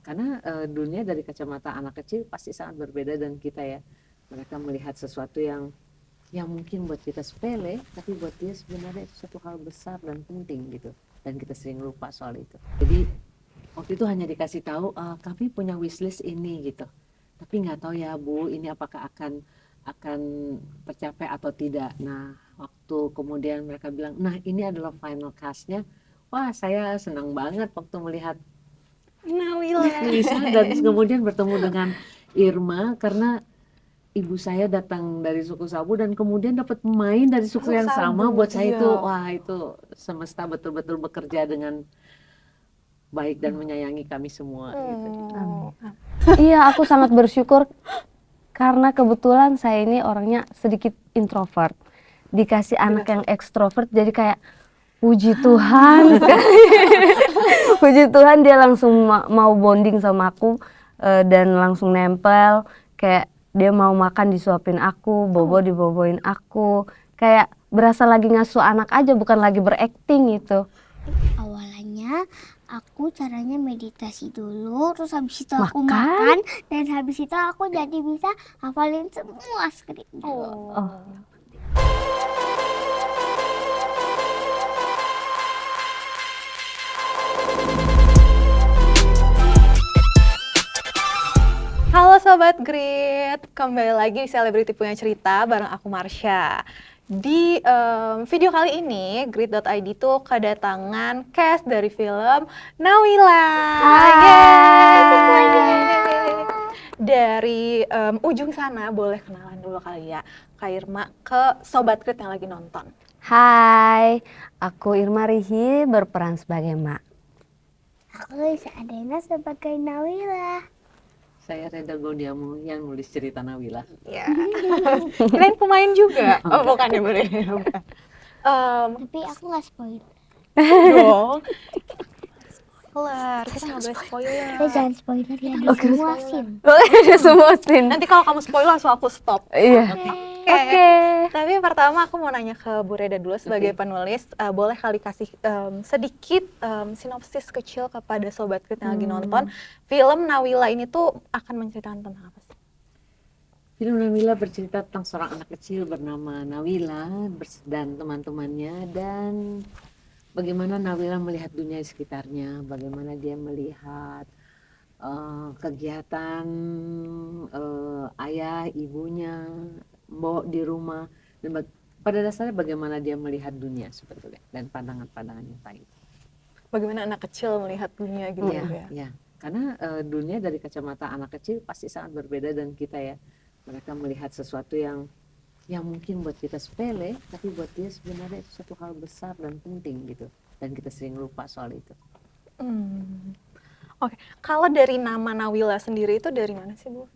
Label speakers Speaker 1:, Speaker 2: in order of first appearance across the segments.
Speaker 1: Karena dunia dari kacamata anak kecil pasti sangat berbeda dengan kita ya. Mereka melihat sesuatu yang mungkin buat kita sepele, tapi buat dia sebenarnya sesuatu hal besar dan penting gitu. Dan kita sering lupa soal itu. Jadi waktu itu hanya dikasih tahu kami punya wishlist ini gitu. Tapi nggak tahu ya Bu, ini apakah akan tercapai atau tidak. Nah, waktu kemudian mereka bilang, nah ini adalah final cast-nya. Wah, saya senang banget waktu melihat
Speaker 2: Nawila.
Speaker 1: dan kemudian bertemu dengan Irma karena ibu saya datang dari suku Sabu dan kemudian dapat pemain dari suku yang sama. Buat saya itu, wah itu semesta betul-betul bekerja dengan baik dan menyayangi kami semua gitu.
Speaker 3: Iya, aku sangat bersyukur karena kebetulan saya ini orangnya sedikit introvert. Dikasih anak yang ekstrovert jadi kayak puji Tuhan sekali. Puji Tuhan dia langsung mau bonding sama aku dan langsung nempel, kayak dia mau makan disuapin aku, bobo diboboin aku, kayak berasa lagi ngasuh anak aja, bukan lagi berakting gitu.
Speaker 4: Awalnya aku caranya meditasi dulu, terus habis itu aku makan, dan habis itu aku jadi bisa hafalin semua skrip.
Speaker 2: Halo Sobat Grit, kembali lagi di Selebriti Punya Cerita bareng aku Marsha. Di video kali ini, Grit.id tuh kedatangan cast dari film Nawila. Dari ujung sana, boleh kenalan dulu kali ya, Kak Irma, ke Sobat Grit yang lagi nonton.
Speaker 3: Hai, aku Irma Rihi berperan sebagai Mak.
Speaker 4: Aku Lisa Adena sebagai Nawila.
Speaker 1: Saya Reda Gaudiamo yang nulis cerita Nawila.
Speaker 2: Ya. Kirain pemain juga. Oh, bukan ya, boleh.
Speaker 4: Tapi aku nggak spoiler.
Speaker 2: Dong. Kita nggak boleh spoiler.
Speaker 4: Jangan spoiler ya, ada semua scene.
Speaker 3: Ada semua scene.
Speaker 2: Nanti kalau kamu spoiler langsung aku stop.
Speaker 3: Iya. Oke.
Speaker 2: Tapi pertama aku mau nanya ke Bu Reda dulu sebagai penulis, boleh kali kasih sedikit sinopsis kecil kepada Sobat Grit yang lagi nonton. Film Nawila ini tuh akan menceritakan tentang apa sih?
Speaker 1: Film Nawila bercerita tentang seorang anak kecil bernama Nawila dan teman-temannya, dan bagaimana Nawila melihat dunia di sekitarnya, bagaimana dia melihat kegiatan ayah, ibunya, Mbok di rumah, dan pada dasarnya bagaimana dia melihat dunia sebetulnya dan pandangan-pandangannya tentang itu.
Speaker 2: Bagaimana anak kecil melihat dunia gitu ya?
Speaker 1: Ya, karena dunia dari kacamata anak kecil pasti sangat berbeda dengan kita ya. Mereka melihat sesuatu yang mungkin buat kita sepele, tapi buat dia sebenarnya sesuatu hal besar dan penting gitu. Dan kita sering lupa soal itu.
Speaker 2: Oke, kalau dari nama Nawila sendiri itu dari mana sih Bu?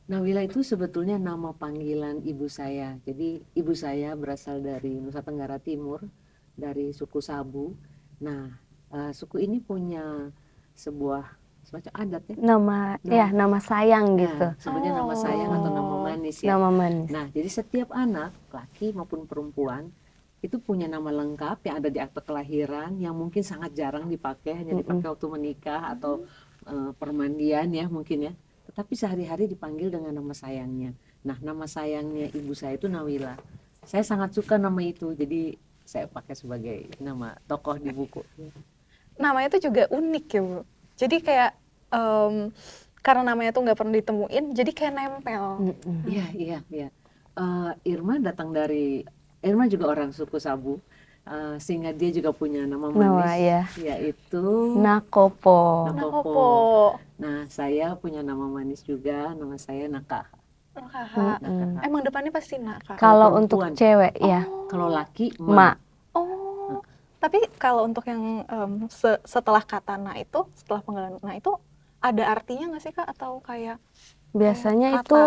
Speaker 1: Nawila itu sebetulnya nama panggilan ibu saya. Jadi ibu saya berasal dari Nusa Tenggara Timur, dari suku Sabu. Nah, suku ini punya sebuah semacam adat ya.
Speaker 3: Nama sayang gitu.
Speaker 1: Sebenarnya nama sayang atau nama manis ya.
Speaker 3: Nama manis.
Speaker 1: Nah, jadi setiap anak, laki maupun perempuan, itu punya nama lengkap yang ada di akte kelahiran yang mungkin sangat jarang dipakai, hanya dipakai waktu menikah atau permandian ya mungkin ya. Tetapi sehari-hari dipanggil dengan nama sayangnya. Nah, nama sayangnya ibu saya itu Nawila. Saya sangat suka nama itu, jadi saya pakai sebagai nama tokoh di buku.
Speaker 2: Namanya itu juga unik ya Bu. Jadi kayak karena namanya tuh nggak pernah ditemuin, jadi kayak nempel.
Speaker 1: Iya. Irma juga orang suku Sabu, sehingga dia juga punya nama manis, yaitu
Speaker 3: Nakopo.
Speaker 1: Nah, saya punya nama manis juga, nama saya Nakaha.
Speaker 2: Emang depannya pasti Naka.
Speaker 3: Kalau untuk cewek ya.
Speaker 1: Kalau laki
Speaker 3: Ma.
Speaker 2: Tapi kalau untuk yang setelah kata Na itu, setelah panggilan Na itu ada artinya nggak sih Kak, atau kayak
Speaker 3: biasanya itu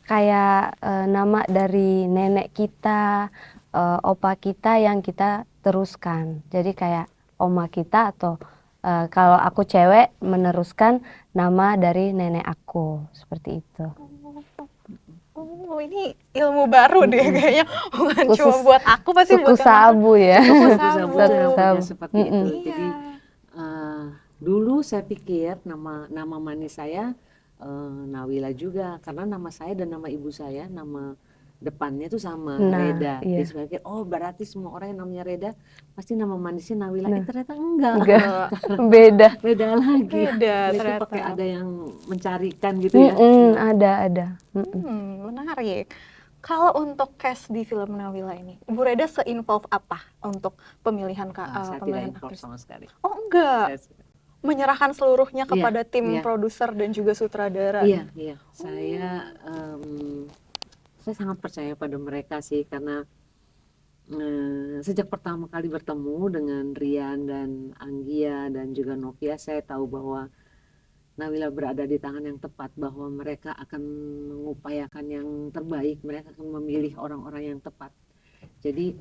Speaker 3: kayak nama dari nenek kita, opa kita yang kita teruskan. Jadi kayak oma kita, atau kalau aku cewek meneruskan nama dari nenek aku, seperti itu.
Speaker 2: Oh, ini ilmu baru deh kayaknya, bukan cuma buat aku, pasti
Speaker 3: suku
Speaker 2: buat
Speaker 3: Sabu ya.
Speaker 1: Suku Sabu seperti itu.
Speaker 2: Iya.
Speaker 1: Jadi Dulu saya pikir nama manis saya Nawila juga, karena nama saya dan nama ibu saya, nama depannya tuh sama,
Speaker 3: Nah,
Speaker 1: Reda.
Speaker 3: iya.
Speaker 1: Jadi saya pikir, oh berarti semua orang yang namanya Reda pasti nama manisnya Nawila.
Speaker 3: Nah.
Speaker 1: Ternyata enggak.
Speaker 3: Enggak, beda.
Speaker 1: Beda lagi.
Speaker 2: Beda
Speaker 1: Itu
Speaker 2: ternyata.
Speaker 1: pakai ada yang mencarikan gitu ya.
Speaker 3: Ada.
Speaker 2: Menarik. Kalau untuk cast di film Nawila ini, Ibu Reda se-involve apa untuk pemilihan
Speaker 1: Saya tidak
Speaker 2: pemilihan
Speaker 1: involve
Speaker 2: aktris?
Speaker 1: sama sekali.
Speaker 2: Oh enggak, menyerahkan seluruhnya
Speaker 1: Iya,
Speaker 2: kepada tim
Speaker 1: iya.
Speaker 2: produser dan juga sutradara.
Speaker 1: Iya. Saya sangat percaya pada mereka sih, karena sejak pertama kali bertemu dengan Rian dan Anggia dan juga Novia, saya tahu bahwa Nawila berada di tangan yang tepat, bahwa mereka akan mengupayakan yang terbaik, mereka akan memilih orang-orang yang tepat. Jadi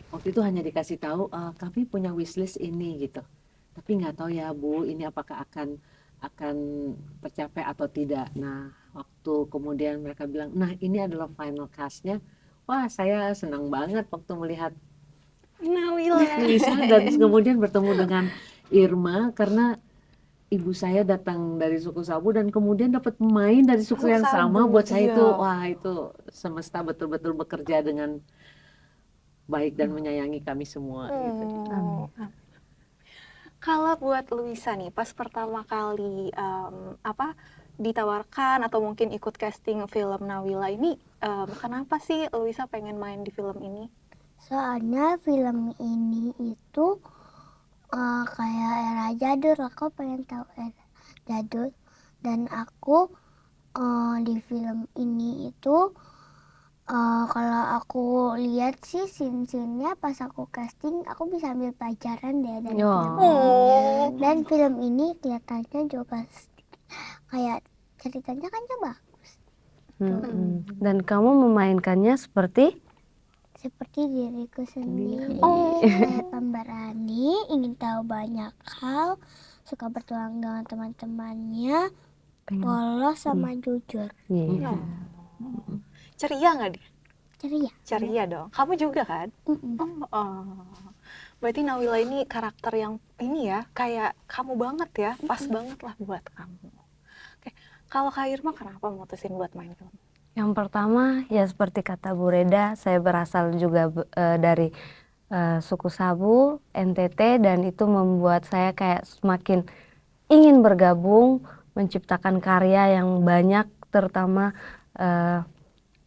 Speaker 1: waktu itu hanya dikasih tahu, kami punya wishlist ini gitu, tapi nggak tahu ya Bu, ini apakah akan tercapai atau tidak. Nah, waktu kemudian mereka bilang, nah ini adalah final castnya, wah saya senang banget waktu melihat
Speaker 2: Nawila.
Speaker 1: Lisa dan kemudian bertemu dengan Irma, karena ibu saya datang dari suku Sabu dan kemudian dapat pemain dari suku yang sama.
Speaker 2: Sabu,
Speaker 1: Buat saya
Speaker 2: iya.
Speaker 1: itu, wah itu semesta betul-betul bekerja dengan baik dan menyayangi kami semua gitu.
Speaker 2: Oh. Kalau buat Luisa nih, pas pertama kali ditawarkan atau mungkin ikut casting film Nawila ini, kenapa sih Luisa pengen main di film ini?
Speaker 4: Soalnya film ini itu kayak era jadul, aku pengen tahu era jadul. Dan aku di film ini itu kalau aku lihat sih scene-scene-nya pas aku casting, aku bisa ambil pelajaran deh dari film ini.
Speaker 2: Oh.
Speaker 4: Dan film ini kelihatannya juga kayak ceritanya kan coba
Speaker 3: Dan kamu memainkannya seperti
Speaker 4: seperti diriku sendiri.
Speaker 2: Oh.
Speaker 4: Saya pemberani, ingin tahu banyak hal, suka bertualang dengan teman-temannya, polos sama jujur.
Speaker 3: Iya.
Speaker 2: Ceria nggak dia?
Speaker 4: Ceria.
Speaker 2: Ceria dong. Kamu juga kan?
Speaker 4: Mm-mm.
Speaker 2: Berarti Nawila ini karakter yang ini ya, kayak kamu banget ya, pas banget lah buat kamu. Oke, kalau Kak Irma kenapa mutusin buat main film?
Speaker 3: Yang pertama ya seperti kata Bu Reda, saya berasal juga dari suku Sabu, NTT, dan itu membuat saya kayak semakin ingin bergabung, menciptakan karya yang banyak, terutama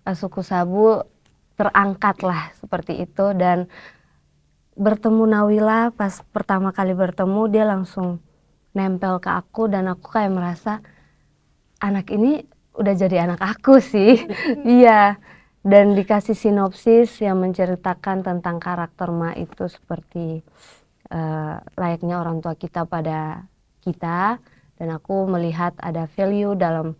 Speaker 3: suku Sabu terangkat lah seperti itu. Dan bertemu Nawila, pas pertama kali bertemu dia langsung nempel ke aku dan aku kayak merasa anak ini udah jadi anak aku sih. Iya. Dan dikasih sinopsis yang menceritakan tentang karakter Ma itu seperti layaknya orang tua kita pada kita, dan aku melihat ada value dalam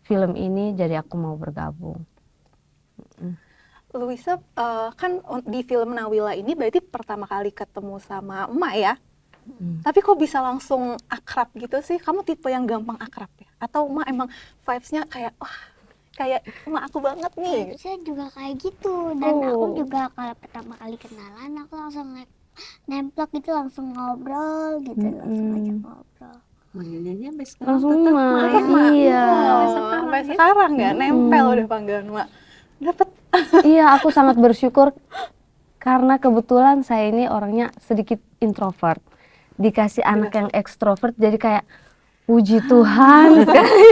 Speaker 3: film ini, jadi aku mau bergabung.
Speaker 2: Luisa, kan di film Nawila ini berarti pertama kali ketemu sama emak ya? Tapi kok bisa langsung akrab gitu sih? Kamu tipe yang gampang akrab ya? Atau emak emang vibes-nya kayak, wah, kayak emak aku banget nih?
Speaker 4: Saya juga kayak gitu, dan aku juga kalau pertama kali kenalan aku langsung nemplok gitu, langsung ngobrol gitu, langsung ajak ngobrol.
Speaker 1: Manggilnya sampai sekarang
Speaker 3: Langsung
Speaker 1: tetap
Speaker 3: Ma,
Speaker 1: Ma ya.
Speaker 3: iya.
Speaker 2: Sampai sekarang ya, nempel udah panggilan emak. Dapet.
Speaker 3: Iya, aku sangat bersyukur karena kebetulan saya ini orangnya sedikit introvert. Dikasih anak yang ekstrovert, jadi kayak puji Tuhan sekali.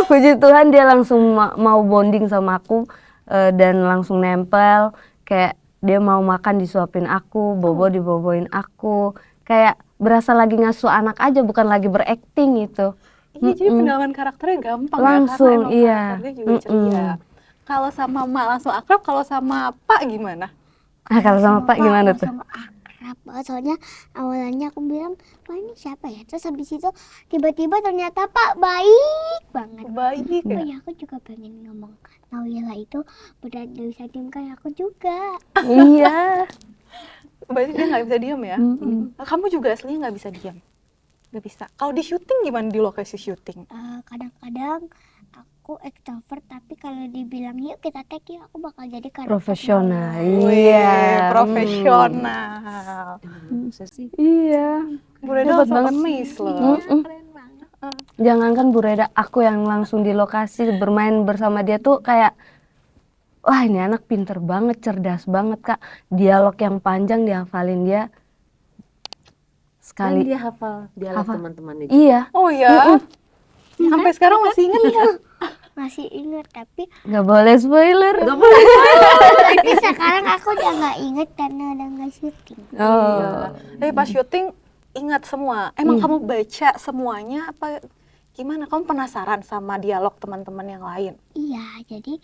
Speaker 3: Puji Tuhan dia langsung mau bonding sama aku dan langsung nempel. Kayak dia mau makan disuapin aku, bobo diboboin aku. Kayak berasa lagi ngasuh anak aja, bukan lagi berakting gitu.
Speaker 2: Iya, jadi pendalaman karakternya gampang
Speaker 3: Langsung,
Speaker 2: ya, karena emang
Speaker 3: iya.
Speaker 2: karakternya juga ceria. Kalau sama emak langsung akrab, kalau sama pak gimana?
Speaker 3: Kalau sama Pak gimana tuh?
Speaker 4: Langsung akrab banget, soalnya awalnya aku bilang, Pak ini siapa ya? Terus habis itu tiba-tiba ternyata Pak baik banget.
Speaker 2: Baik
Speaker 4: Oh
Speaker 2: ya?
Speaker 4: ya, aku juga pengen ngomong Nawila itu berat bisa diem kayak aku juga.
Speaker 3: Iya.
Speaker 2: Berarti dia nggak bisa diam ya? Kamu juga aslinya nggak bisa diam? Nggak bisa. Kalau di syuting gimana, di lokasi syuting?
Speaker 4: Kadang-kadang aku extrovert, tapi kalau dibilang yuk kita take yuk, aku bakal jadi karakter
Speaker 3: Profesional.
Speaker 4: Nawila.
Speaker 3: Iya.
Speaker 2: Profesional.
Speaker 1: Saya sih
Speaker 3: Iya.
Speaker 2: Bu Reda
Speaker 3: Hebat
Speaker 2: langsung
Speaker 3: banget.
Speaker 2: amazed loh.
Speaker 3: Mm-mm.
Speaker 1: Keren banget.
Speaker 3: Jangankan Bu Reda, aku yang langsung di lokasi bermain bersama dia tuh kayak, wah ini anak pinter banget, cerdas banget Kak. Dialog yang panjang dihafalin dia
Speaker 1: Dan
Speaker 3: sekali.
Speaker 1: dia hafal dialog
Speaker 3: Hafal.
Speaker 1: teman-temannya juga.
Speaker 3: Iya,
Speaker 2: Oh ya, sampai sekarang masih ingat ya?
Speaker 4: Masih ingat tapi
Speaker 3: nggak boleh spoiler.
Speaker 4: tapi sekarang aku udah nggak inget karena udah nggak syuting.
Speaker 3: Oh.
Speaker 2: Tapi pas syuting ingat semua. Emang kamu baca semuanya apa gimana? Kamu penasaran sama dialog teman-teman yang lain?
Speaker 4: Iya, jadi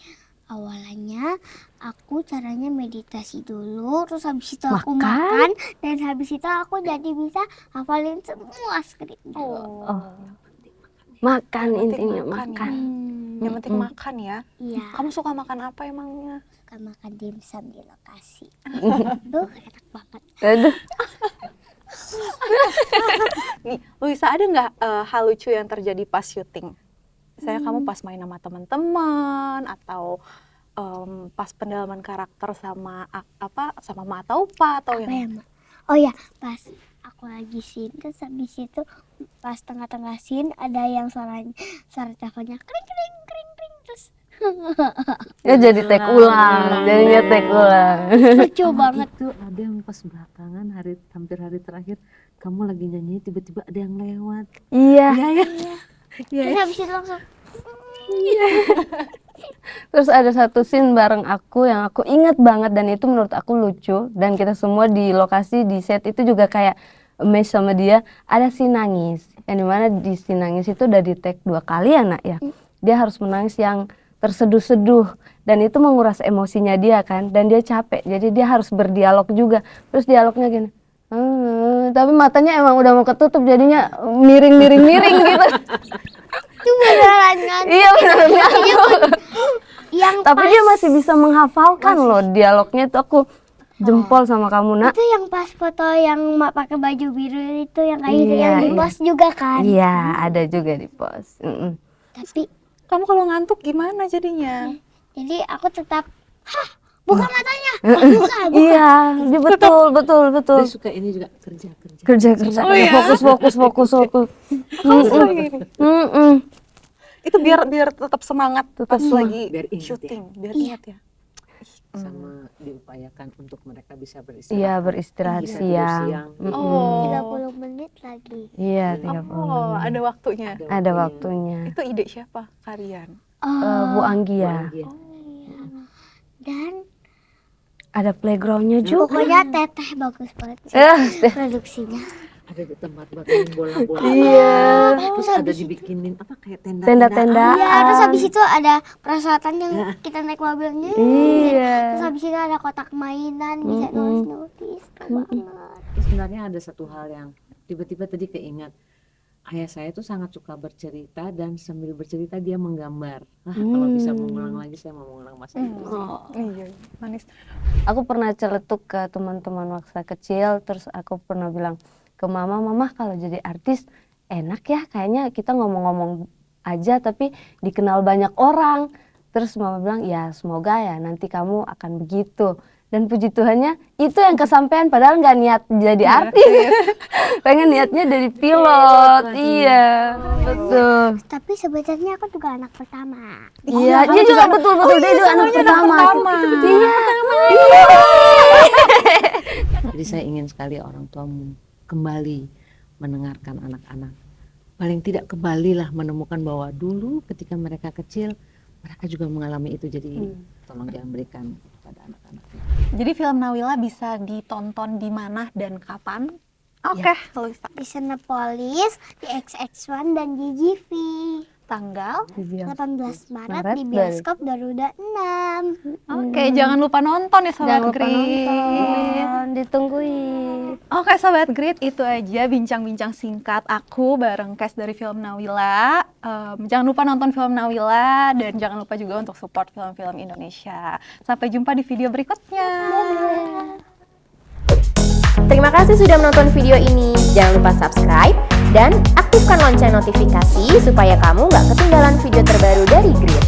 Speaker 4: awalnya aku caranya meditasi dulu, terus habis itu aku makan, dan habis itu aku jadi bisa hafalin semua skripnya.
Speaker 3: Oh. Makan intinya
Speaker 2: makan
Speaker 3: makan.
Speaker 2: Yang penting makan ya.
Speaker 4: Iya,
Speaker 2: Kamu suka makan apa emangnya?
Speaker 4: suka makan dimsum di lokasi. Duh, enak banget.
Speaker 3: Aduh.
Speaker 2: Nih, Luisa ada nggak hal lucu yang terjadi pas syuting? Misalnya kamu pas main sama teman-teman atau pas pendalaman karakter sama sama Ma atau Pa atau
Speaker 4: Apa ya,
Speaker 2: yang
Speaker 4: Mak? Oh ya, pas aku lagi scene, terus habis itu pas tengah-tengah scene ada yang suara teleponnya kring kring kring kring terus
Speaker 3: Ya jadi take ulang, jadinya take ulang.
Speaker 4: lucu banget.
Speaker 1: Itu ada yang pas belakangan hampir hari terakhir kamu lagi nyanyi tiba-tiba ada yang lewat.
Speaker 3: Iya.
Speaker 4: Terus habis itu langsung
Speaker 3: Terus ada satu scene bareng aku yang aku ingat banget dan itu menurut aku lucu dan kita semua di lokasi di set itu juga kayak amazed sama dia. Ada scene nangis yang dimana di scene nangis itu udah di take 2 kali ya Nak ya. Dia harus menangis yang terseduh-seduh dan itu menguras emosinya dia kan dan dia capek jadi dia harus berdialog juga. Terus dialognya gini. Tapi matanya emang udah mau ketutup jadinya miring gitu.
Speaker 4: itu beneran kan?
Speaker 3: Iya benar.
Speaker 4: Yang
Speaker 3: Tapi
Speaker 4: pas,
Speaker 3: dia masih bisa menghafalkan loh dialognya itu aku jempol sama kamu Nak.
Speaker 4: itu yang pas foto yang Mak pakai baju biru itu yang kayak gitu
Speaker 3: Iya,
Speaker 4: yang di
Speaker 3: iya.
Speaker 4: post juga kan?
Speaker 3: Iya ada juga di pos.
Speaker 4: Tapi
Speaker 2: kamu kalau ngantuk gimana jadinya?
Speaker 4: jadi aku tetap buka matanya, buka.
Speaker 3: Iya dia betul.
Speaker 1: Dia suka ini juga kerja.
Speaker 3: Kerja
Speaker 2: Oh, ya?
Speaker 3: fokus.
Speaker 2: Kamu suka gini?
Speaker 3: Mm-mm.
Speaker 2: Itu biar tetap semangat pas
Speaker 3: semangat.
Speaker 2: lagi
Speaker 1: Biar ingat
Speaker 2: syuting, biar
Speaker 4: Iya.
Speaker 2: ingat ya.
Speaker 1: Sama diupayakan untuk mereka bisa beristirahat.
Speaker 3: Iya beristirahat
Speaker 1: Bisa tidur
Speaker 3: siang.
Speaker 1: siang.
Speaker 2: Oh.
Speaker 4: 30 menit lagi.
Speaker 3: Iya 30
Speaker 2: Oh,
Speaker 3: menit.
Speaker 2: ada waktunya.
Speaker 3: Ada waktunya.
Speaker 2: Itu ide siapa? Kalian.
Speaker 3: Bu Anggia.
Speaker 1: Iya.
Speaker 4: Dan
Speaker 3: Ada playgroundnya juga.
Speaker 4: pokoknya teteh bagus banget sih produksinya.
Speaker 1: Ada di tempat buat main bola-bola.
Speaker 3: Iya.
Speaker 1: Terus ada dibikinin apa kayak
Speaker 3: Tenda-tenda.
Speaker 4: Iya, terus habis itu ada peralatan yang kita naik mobilnya.
Speaker 3: Iya.
Speaker 4: Terus habis itu ada kotak mainan, bisa nulis-nulis. Keren banget.
Speaker 1: Sebenarnya ada satu hal yang tiba-tiba tadi keingat. Ayah saya tuh sangat suka bercerita dan sambil bercerita dia menggambar. Kalau bisa mengulang lagi saya mau mengulang masa itu.
Speaker 2: Iya, manis.
Speaker 3: Aku pernah celetuk ke teman-teman waktu kecil, terus aku pernah bilang ke mama kalau jadi artis enak ya, kayaknya kita ngomong-ngomong aja tapi dikenal banyak orang. Terus mama bilang ya semoga ya nanti kamu akan begitu. Dan puji Tuhannya itu yang kesampaian padahal nggak niat jadi artis. Pengen niatnya dari pilot. Iya, betul.
Speaker 4: Tapi sebenarnya aku juga anak pertama.
Speaker 3: Iya, dia juga betul dia juga anak pertama. Iya.
Speaker 1: Jadi saya ingin sekali orang tua kembali mendengarkan anak-anak. Paling tidak kembalilah menemukan bahwa dulu ketika mereka kecil mereka juga mengalami itu. Jadi tolong jangan berikan kepada anak-anak.
Speaker 2: Jadi film Nawila bisa ditonton di mana dan kapan? Oke, Luisa.
Speaker 4: Di Cinepolis, di XX1 dan di GV.
Speaker 2: Tanggal.
Speaker 4: 18 Maret
Speaker 3: Maret
Speaker 4: di bioskop Garuda 6.
Speaker 2: Oke, jangan lupa nonton ya Sobat
Speaker 3: Jangan lupa
Speaker 2: Grit.
Speaker 3: nonton, ditungguin.
Speaker 2: Oke Sobat Grit, itu aja bincang-bincang singkat aku bareng cast dari film Nawila. Jangan lupa nonton film Nawila dan jangan lupa juga untuk support film-film Indonesia. Sampai jumpa di video berikutnya.
Speaker 5: Terima kasih sudah menonton video ini. Jangan lupa subscribe dan aktifkan lonceng notifikasi supaya kamu nggak ketinggalan video terbaru dari Grit.